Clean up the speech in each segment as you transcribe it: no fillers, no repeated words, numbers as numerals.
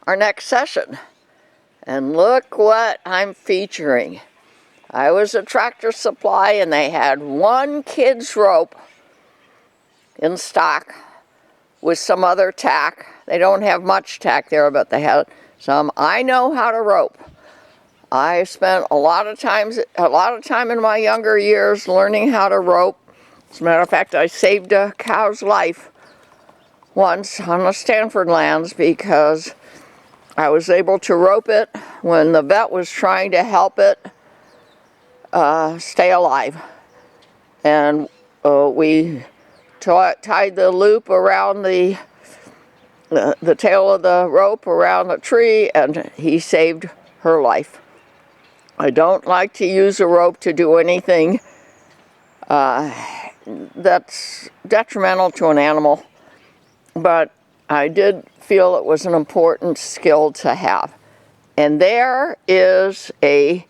our next session. And look what I'm featuring. I was at Tractor Supply and they had one kid's rope in stock with some other tack. They don't have much tack there, but they had some. I know how to rope. I spent a lot of time in my younger years learning how to rope. As a matter of fact, I saved a cow's life once on the Stanford lands because I was able to rope it when the vet was trying to help it stay alive. And we tied the loop around the tail of the rope around the tree, and he saved her life. I don't like to use a rope to do anything that's detrimental to an animal, but I did feel it was an important skill to have. And there is a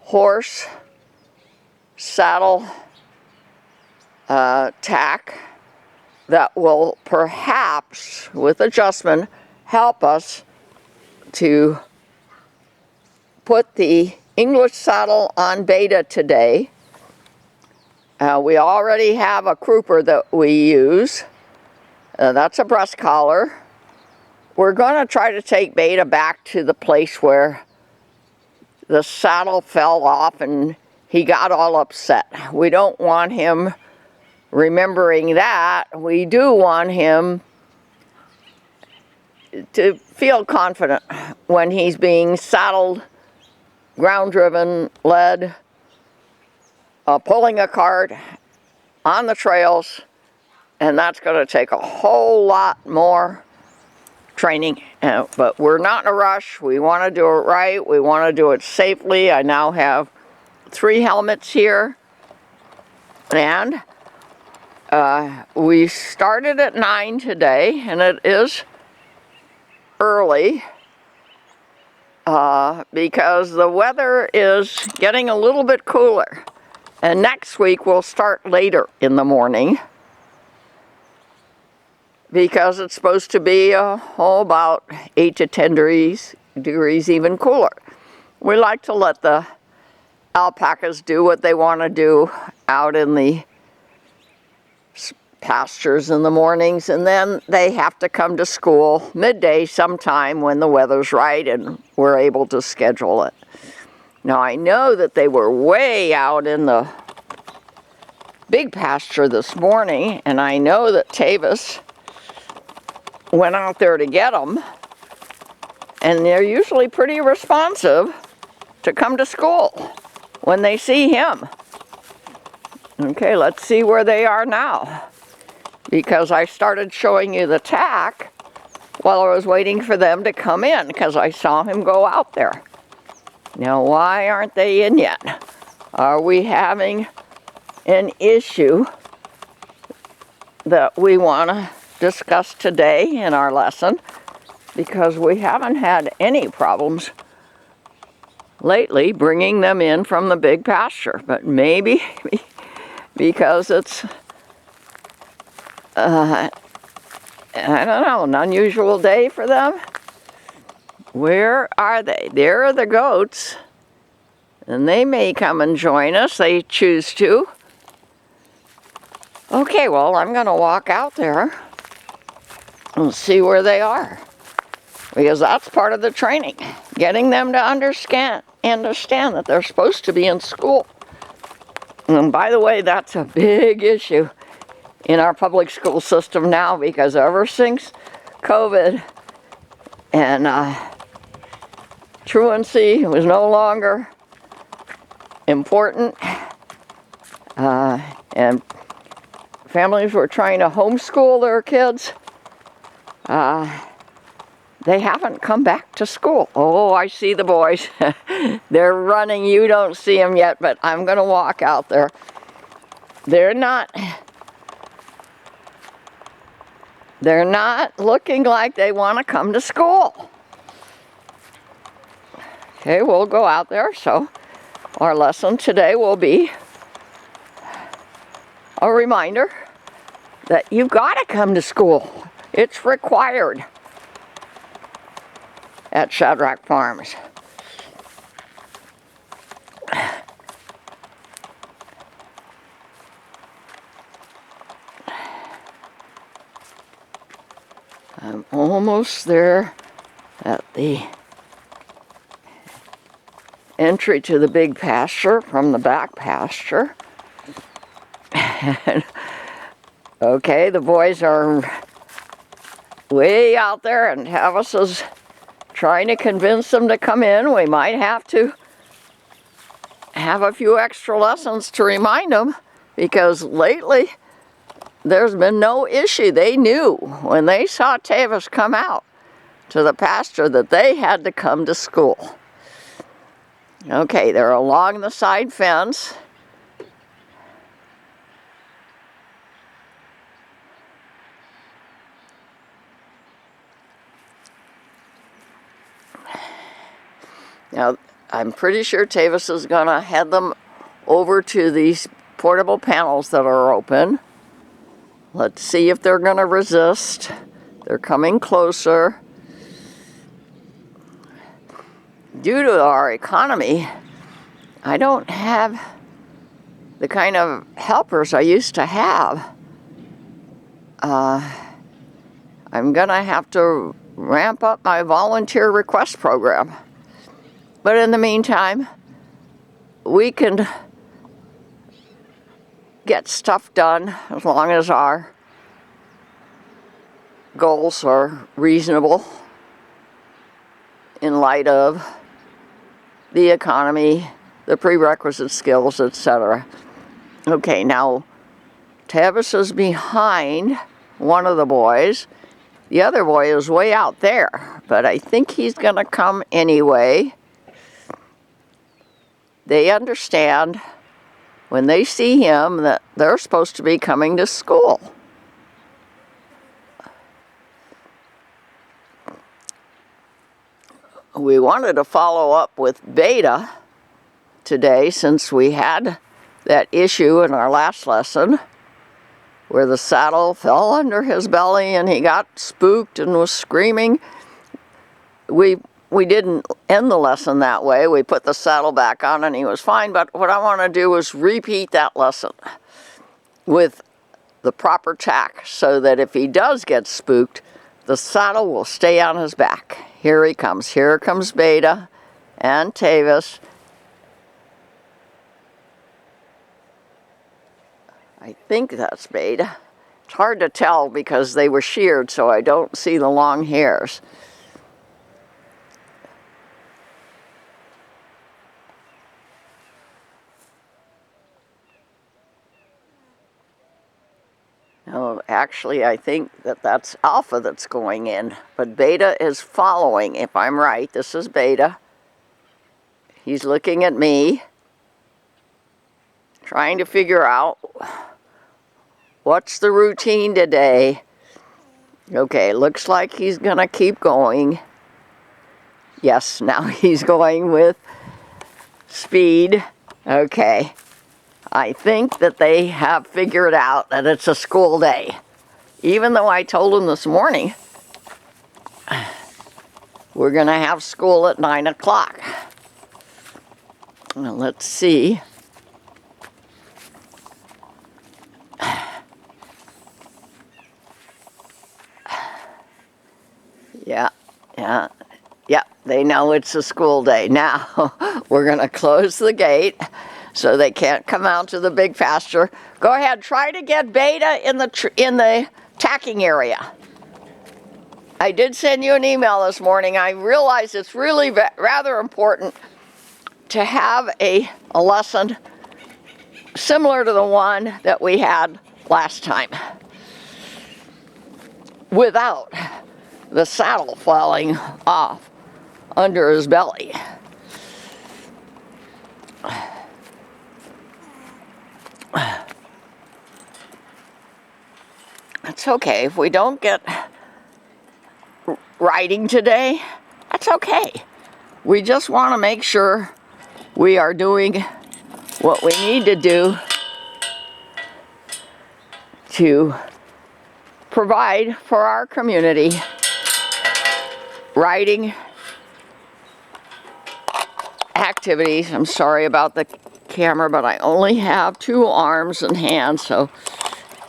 horse saddle tack that will perhaps, with adjustment, help us to put the English saddle on Beta today. We already have a crooper that we use. That's a breast collar. We're going to try to take Beta back to the place where the saddle fell off and he got all upset. We don't want him remembering that. We do want him to feel confident when he's being saddled, ground-driven, led, pulling a cart on the trails, and that's going to take a whole lot more training. But we're not in a rush. We want to do it right. We want to do it safely. I now have 3 helmets here, and we started at 9 today, and it is early because the weather is getting a little bit cooler. And next week we'll start later in the morning because it's supposed to be about 8 to 10 degrees even cooler. We like to let the alpacas do what they want to do out in the pastures in the mornings, and then they have to come to school midday sometime when the weather's right and we're able to schedule it. Now I know that they were way out in the big pasture this morning, and I know that Tavis went out there to get them, and they're usually pretty responsive to come to school when they see him. Okay, let's see where they are now, because I started showing you the tack while I was waiting for them to come in because I saw him go out there. Now, why aren't they in yet? Are we having an issue that we want to discuss today in our lesson? Because we haven't had any problems lately bringing them in from the big pasture. But maybe because it's, I don't know, an unusual day for them. Where are they? There are the goats, and they may come and join us. They choose to. Okay, well, I'm going to walk out there and see where they are, because that's part of the training, getting them to understand that they're supposed to be in school. And by the way, that's a big issue in our public school system now, because ever since COVID and truancy was no longer important, and families were trying to homeschool their kids, they haven't come back to school. Oh, I see the boys. They're running. You don't see them yet, but I'm going to walk out there. They're not looking like they want to come to school. Okay, we'll go out there. So our lesson today will be a reminder that you've got to come to school. It's required. at Shadrach Farms. I'm almost there at the entry to the big pasture from the back pasture. Okay, the boys are way out there and Tavis is trying to convince them to come in. We might have to have a few extra lessons to remind them, because lately there's been no issue. They knew when they saw Tavis come out to the pasture that they had to come to school. Okay, they're along the side fence. Now, I'm pretty sure Tavis is going to head them over to these portable panels that are open. Let's see if they're going to resist. They're coming closer. Due to our economy, I don't have the kind of helpers I used to have. I'm going to have to ramp up my volunteer request program. But in the meantime, we can get stuff done as long as our goals are reasonable in light of the economy, the prerequisite skills, etc. Okay, now Tavis is behind one of the boys. The other boy is way out there, but I think he's going to come anyway. They understand when they see him that they're supposed to be coming to school. We wanted to follow up with Beta today since we had that issue in our last lesson where the saddle fell under his belly and he got spooked and was screaming. We didn't end the lesson that way. We put the saddle back on and he was fine, but what I want to do is repeat that lesson with the proper tack so that if he does get spooked, the saddle will stay on his back. Here he comes. Here comes Beta and Tavis. I think that's Beta. It's hard to tell because they were sheared, so I don't see the long hairs. No, actually, I think that that's Alpha that's going in, but Beta is following. If I'm right, this is Beta. He's looking at me, trying to figure out what's the routine today. Okay, looks like he's going to keep going. Yes, now he's going with speed. Okay. I think that they have figured out that it's a school day. Even though I told them this morning, we're going to have school at 9 o'clock. Well, let's see. Yeah, they know it's a school day. Now, we're going to close the gate so they can't come out to the big pasture. Go ahead, try to get Beta in the tacking area. I did send you an email this morning. I realize it's really rather important to have a lesson similar to the one that we had last time, without the saddle falling off under his belly. It's okay if we don't get riding today. That's okay. We just want to make sure we are doing what we need to do to provide for our community riding activities. I'm sorry about the camera, but I only have 2 arms and hands, so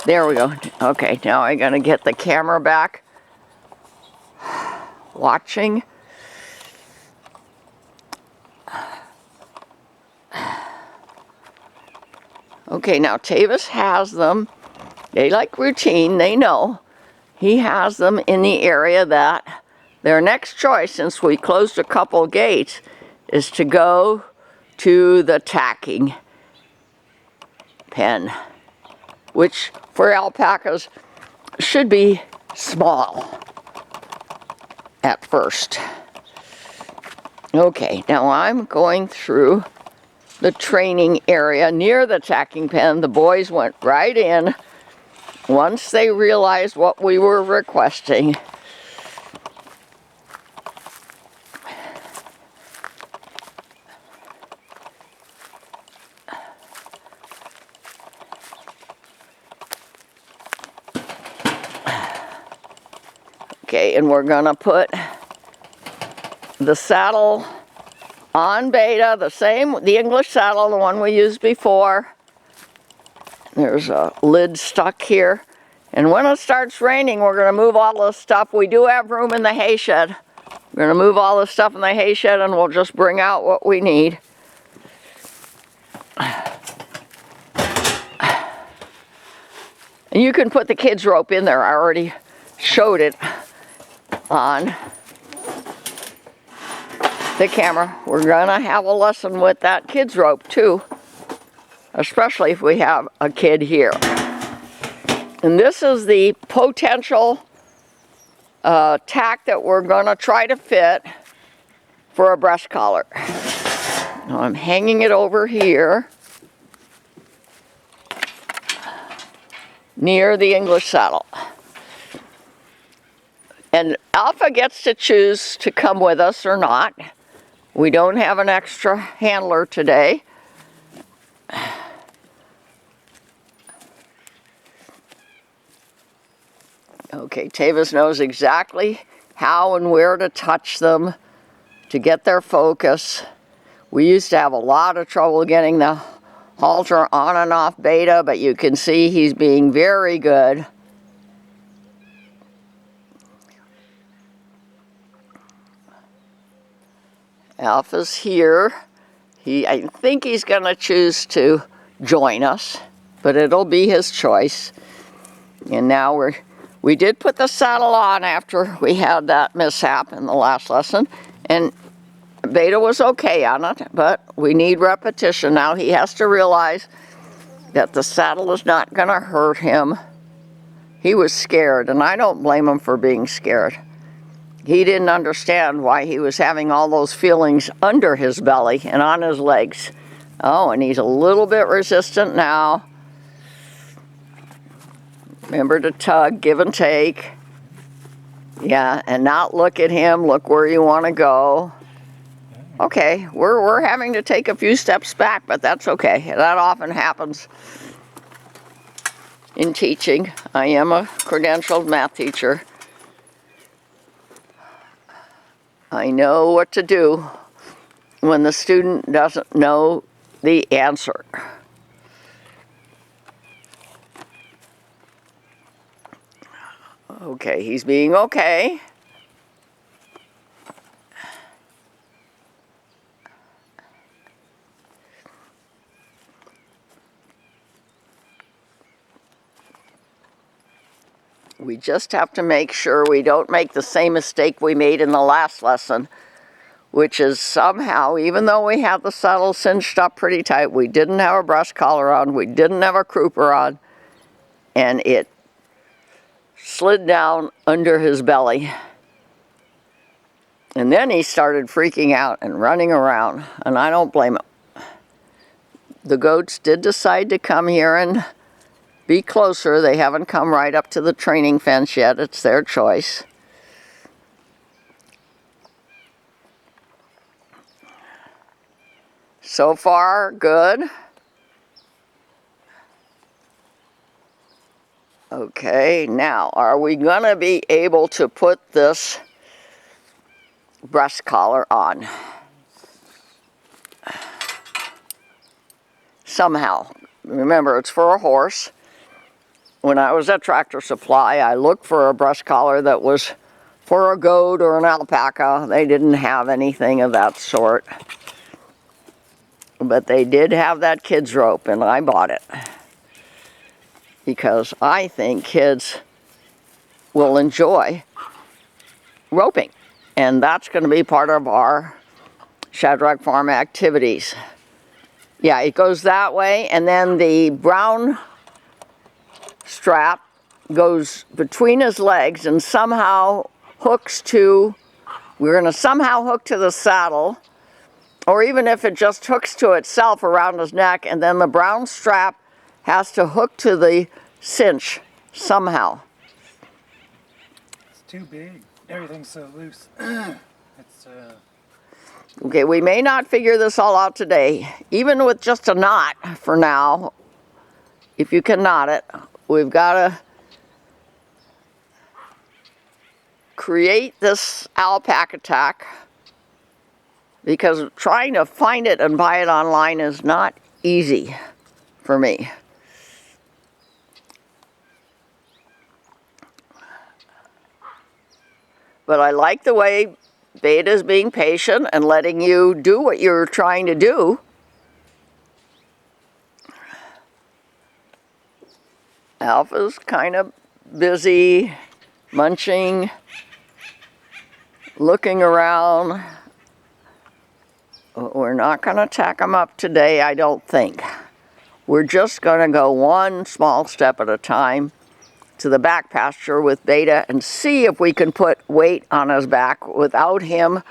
there we go. Okay, now I'm gonna get the camera back. Watching. Okay, now Tavis has them. They like routine, they know. He has them in the area that their next choice, since we closed a couple gates, is to go to the tacking pen, which for alpacas should be small at first. Okay, now I'm going through the training area near the tacking pen. The boys went right in once they realized what we were requesting. Okay, and we're gonna put the saddle on Beta, the English saddle, the one we used before. There's a lid stuck here. And when it starts raining, we're gonna move all this stuff. We do have room in the hay shed. We're gonna move all this stuff in the hay shed and we'll just bring out what we need. And you can put the kids' rope in there. I already showed it on the camera. We're gonna have a lesson with that kids' rope too, especially if we have a kid here. And this is the potential tack that we're gonna try to fit for a breast collar. Now I'm hanging it over here near the English saddle. And Alpha gets to choose to come with us or not. We don't have an extra handler today. Okay, Tavis knows exactly how and where to touch them to get their focus. We used to have a lot of trouble getting the halter on and off Beta, but you can see he's being very good. Alpha's here. I think he's going to choose to join us, but it'll be his choice. And now we did put the saddle on after we had that mishap in the last lesson, and Beta was okay on it, but we need repetition. Now he has to realize that the saddle is not going to hurt him. He was scared, and I don't blame him for being scared. He didn't understand why he was having all those feelings under his belly and on his legs. Oh, and he's a little bit resistant now. Remember to tug, give and take. Yeah, and not look at him, look where you want to go. Okay, we're having to take a few steps back, but that's okay. That often happens in teaching. I am a credentialed math teacher. I know what to do when the student doesn't know the answer. Okay, he's being okay. We just have to make sure we don't make the same mistake we made in the last lesson, which is somehow, even though we had the saddle cinched up pretty tight, we didn't have a breast collar on, we didn't have a crupper on, and it slid down under his belly. And then he started freaking out and running around, and I don't blame him. The goats did decide to come here and be closer. They haven't come right up to the training fence yet. It's their choice. So far, good. Okay, now, are we gonna be able to put this breast collar on? somehow. Remember, it's for a horse. When I was at Tractor Supply, I looked for a brush collar that was for a goat or an alpaca. They didn't have anything of that sort. But they did have that kids rope, and I bought it. Because I think kids will enjoy roping. And that's going to be part of our Shadrach Farm activities. Yeah, it goes that way, and then the brown strap goes between his legs and somehow hooks to, we're going to somehow hook to the saddle, or even if it just hooks to itself around his neck, and then the brown strap has to hook to the cinch somehow. It's too big. Everything's so loose. Okay, we may not figure this all out today. Even with just a knot for now, if you can knot it, we've got to create this alpaca tack, because trying to find it and buy it online is not easy for me. But I like the way Beta's being patient and letting you do what you're trying to do. Alpha's kind of busy, munching, looking around. We're not going to tack him up today, I don't think. We're just going to go one small step at a time to the back pasture with Beta and see if we can put weight on his back without him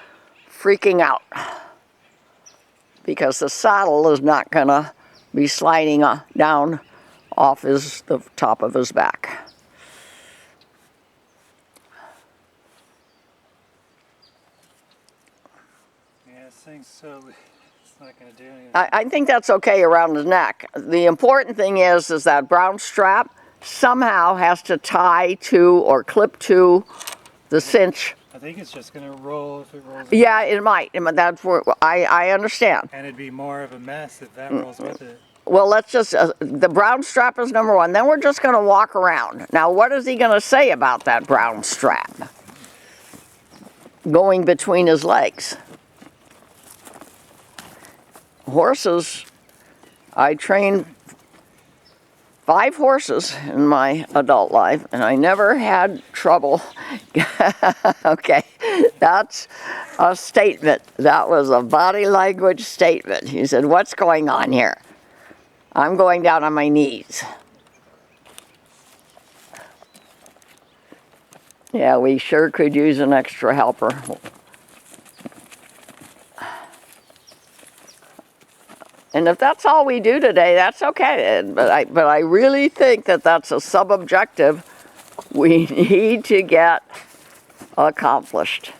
freaking out. Because the saddle is not going to be sliding down off the top of his back. Yeah, this thing's so, it's not going to do anything. I think that's okay around his neck. The important thing is that brown strap somehow has to tie to or clip to the cinch. I think it's just going to roll if it rolls. Yeah, it might. That's where I understand. And it'd be more of a mess if that rolls with it. Well, let's just, the brown strap is number one. Then we're just going to walk around. Now, what is he going to say about that brown strap going between his legs? Horses, I trained 5 horses in my adult life, and I never had trouble. Okay, that's a statement. That was a body language statement. He said, "What's going on here?" I'm going down on my knees. Yeah, we sure could use an extra helper. And if that's all we do today, that's okay. But I really think that that's a sub-objective we need to get accomplished.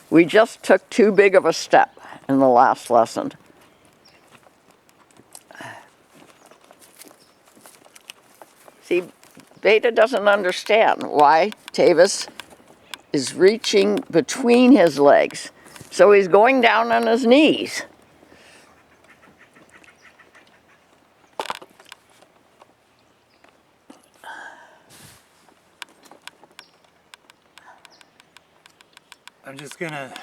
We just took too big of a step in the last lesson. See, Beta doesn't understand why Tavis is reaching between his legs. So he's going down on his knees. I'm just going to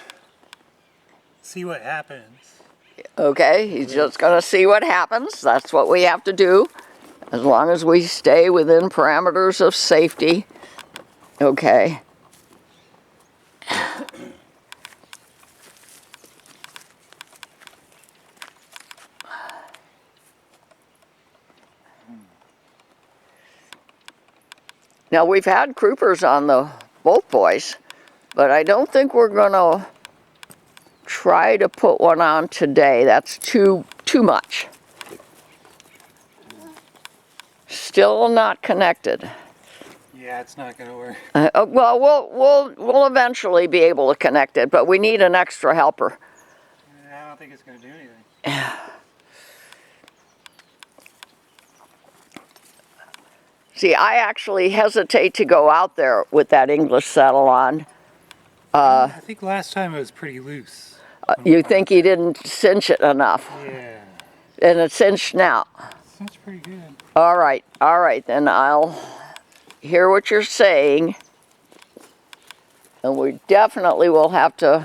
see what happens. Okay, he's just going to see what happens. That's what we have to do. As long as we stay within parameters of safety. Okay. Now, we've had croupers on both boys, but I don't think we're going to try to put one on today. That's too much. Still not connected. Yeah, it's not going to work. Well, we'll eventually be able to connect it, but we need an extra helper. I don't think it's going to do anything. See, I actually hesitate to go out there with that English saddle on. I think last time it was pretty loose. You think he didn't cinch it enough? Yeah. And it's cinched now. That's pretty good. All right, then I'll hear what you're saying. And we definitely will have to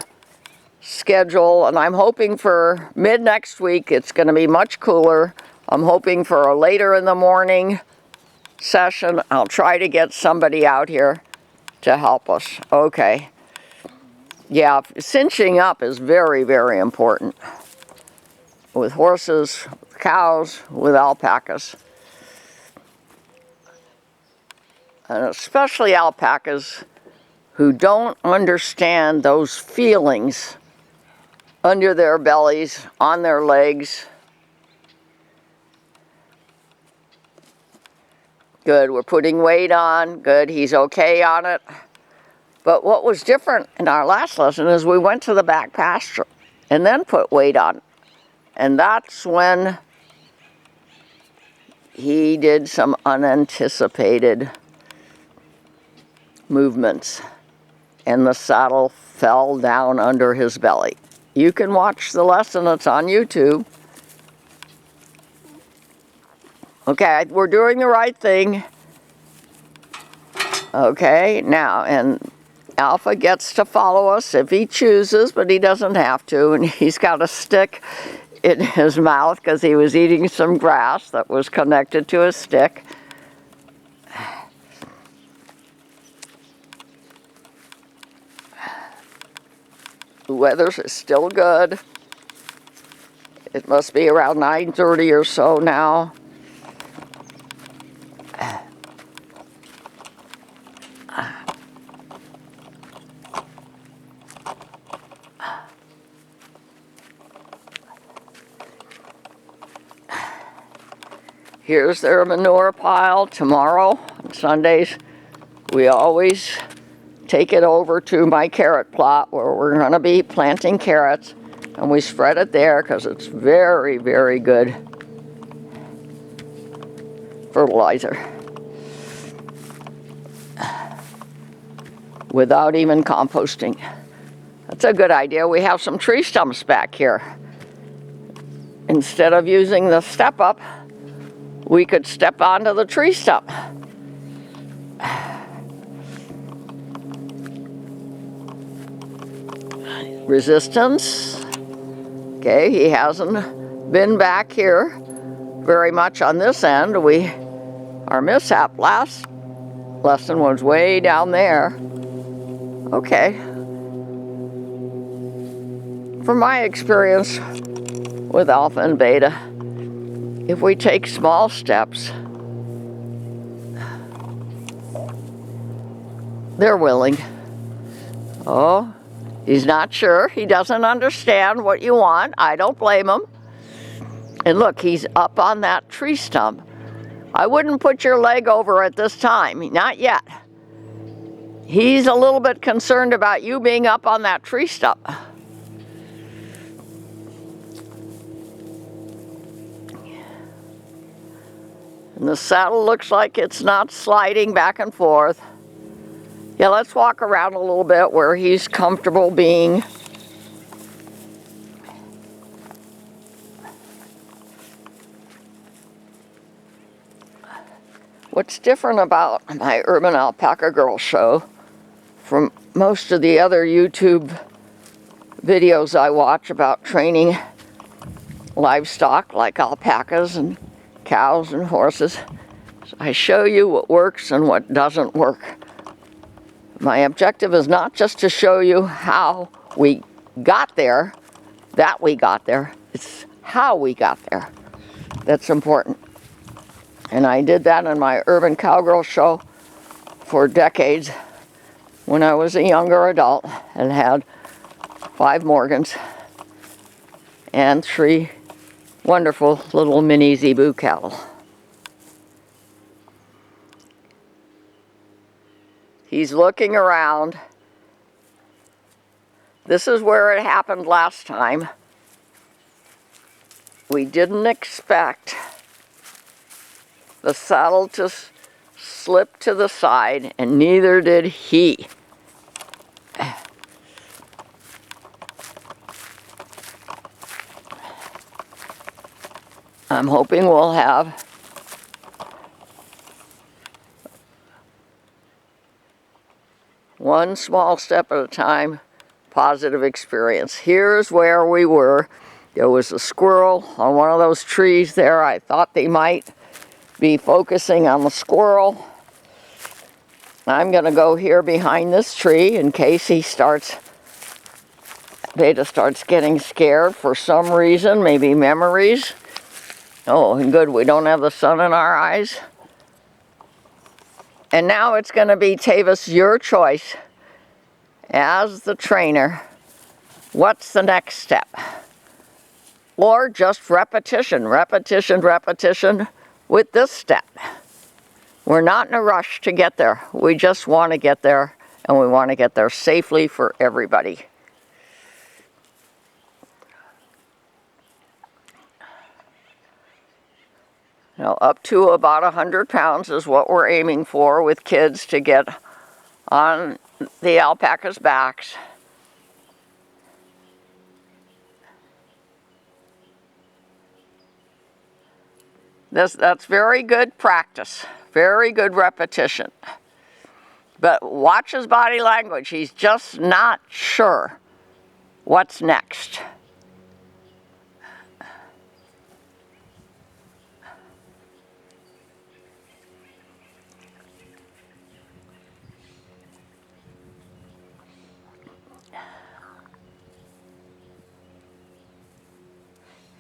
schedule, and I'm hoping for mid next week. It's going to be much cooler. I'm hoping for a later in the morning session. I'll try to get somebody out here to help us. Okay. Yeah, cinching up is very, very important with horses, with cows, with alpacas. And especially alpacas who don't understand those feelings under their bellies, on their legs. Good, we're putting weight on. Good, he's okay on it. But what was different in our last lesson is we went to the back pasture and then put weight on. And that's when he did some unanticipated movements and the saddle fell down under his belly. You can watch the lesson, it's on YouTube. Okay, we're doing the right thing. Okay, now, and Alpha gets to follow us if he chooses, but he doesn't have to, and he's got a stick in his mouth because he was eating some grass that was connected to his stick. The weather is still good. It must be around 9:30 or so now. Here's their manure pile. Tomorrow, on Sundays, we always take it over to my carrot plot where we're going to be planting carrots, and we spread it there because it's very, very good fertilizer without even composting. That's a good idea. We have some tree stumps back here. Instead of using the step up, we could step onto the tree stump. Resistance. Okay, he hasn't been back here very much on this end. Our mishap last lesson was way down there. Okay. From my experience with Alpha and Beta, if we take small steps, they're willing. Oh, he's not sure. He doesn't understand what you want. I don't blame him. And look, he's up on that tree stump. I wouldn't put your leg over at this time, not yet. He's a little bit concerned about you being up on that tree stump. And the saddle looks like it's not sliding back and forth. Yeah, let's walk around a little bit where he's comfortable being. What's different about my Urban Alpaca Girl show from most of the other YouTube videos I watch about training livestock like alpacas and cows and horses, I show you what works and what doesn't work. My objective is not just to show you how we got there, that we got there, it's how we got there that's important. And I did that in my Urban Cowgirl show for decades when I was a younger adult and had 5 Morgans and 3 wonderful little mini zebu cattle. He's looking around. This is where it happened last time. We didn't expect the saddle to slip to the side, and neither did he. I'm hoping we'll have one small step at a time positive experience. Here's where we were. There was a squirrel on one of those trees there. I thought they might be focusing on the squirrel. I'm going to go here behind this tree in case Beta starts getting scared for some reason, maybe memories. Oh, and good, we don't have the sun in our eyes. And now it's going to be, Tavis, your choice as the trainer. What's the next step? Or just repetition, repetition, repetition with this step. We're not in a rush to get there. We just want to get there, and we want to get there safely for everybody. Now, up to about 100 pounds is what we're aiming for with kids to get on the alpaca's backs. That's very good practice, very good repetition. But watch his body language. He's just not sure what's next.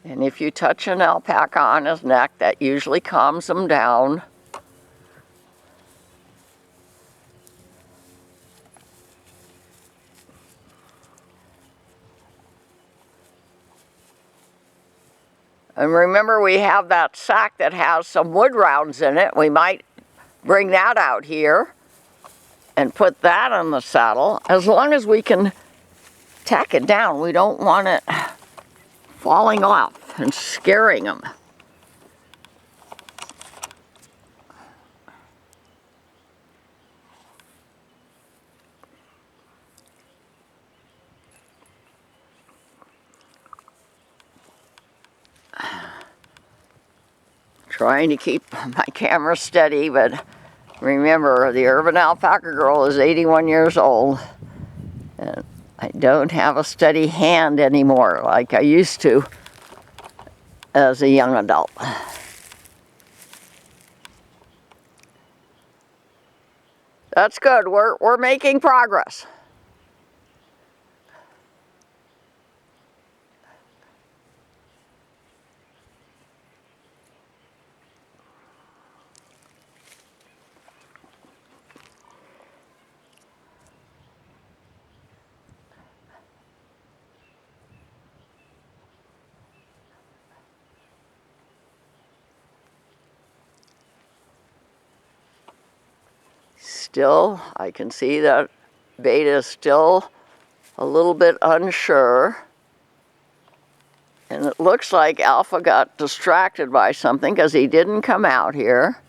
And if you touch an alpaca on his neck, that usually calms him down. And remember, we have that sack that has some wood rounds in it. We might bring that out here and put that on the saddle. As long as we can tack it down, we don't want it falling off and scaring him. Trying to keep my camera steady, but remember, the Urban Alpaca Girl is 81 years old, and I don't have a steady hand anymore like I used to as a young adult. That's good. We're making progress. Still, I can see that Beta is still a little bit unsure. And it looks like Alpha got distracted by something because he didn't come out here.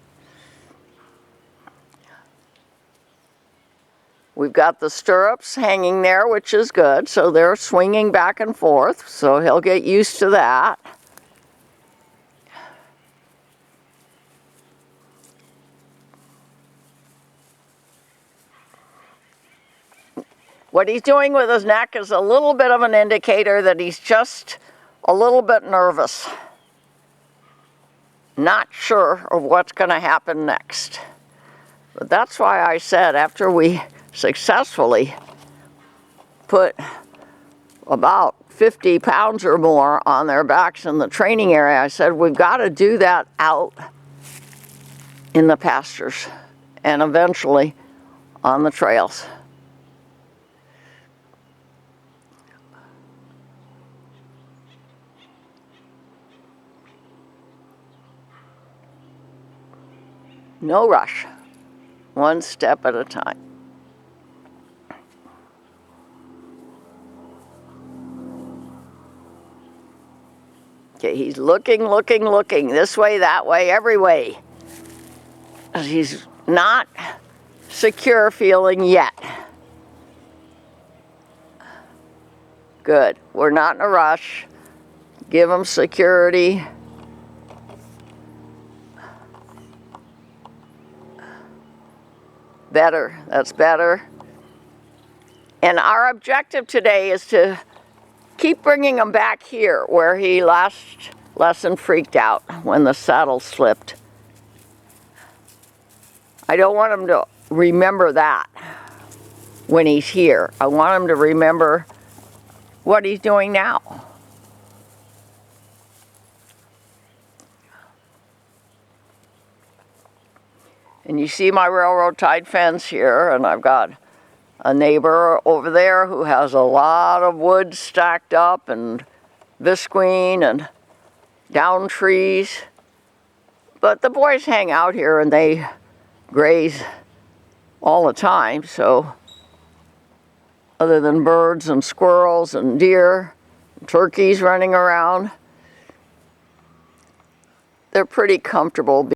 We've got the stirrups hanging there, which is good. So they're swinging back and forth. So he'll get used to that. What he's doing with his neck is a little bit of an indicator that he's just a little bit nervous. Not sure of what's going to happen next. But that's why I said after we successfully put about 50 pounds or more on their backs in the training area, I said we've got to do that out in the pastures and eventually on the trails. No rush, one step at a time. Okay, he's looking, this way, that way, every way. He's not secure feeling yet. Good, we're not in a rush. Give him security. Better, that's better. And our objective today is to keep bringing him back here where he last lesson freaked out when the saddle slipped. I don't want him to remember that when he's here. I want him to remember what he's doing now. And you see my railroad tied fence here, and I've got a neighbor over there who has a lot of wood stacked up and visqueen and down trees. But the boys hang out here and they graze all the time, so other than birds and squirrels and deer, and turkeys running around, they're pretty comfortable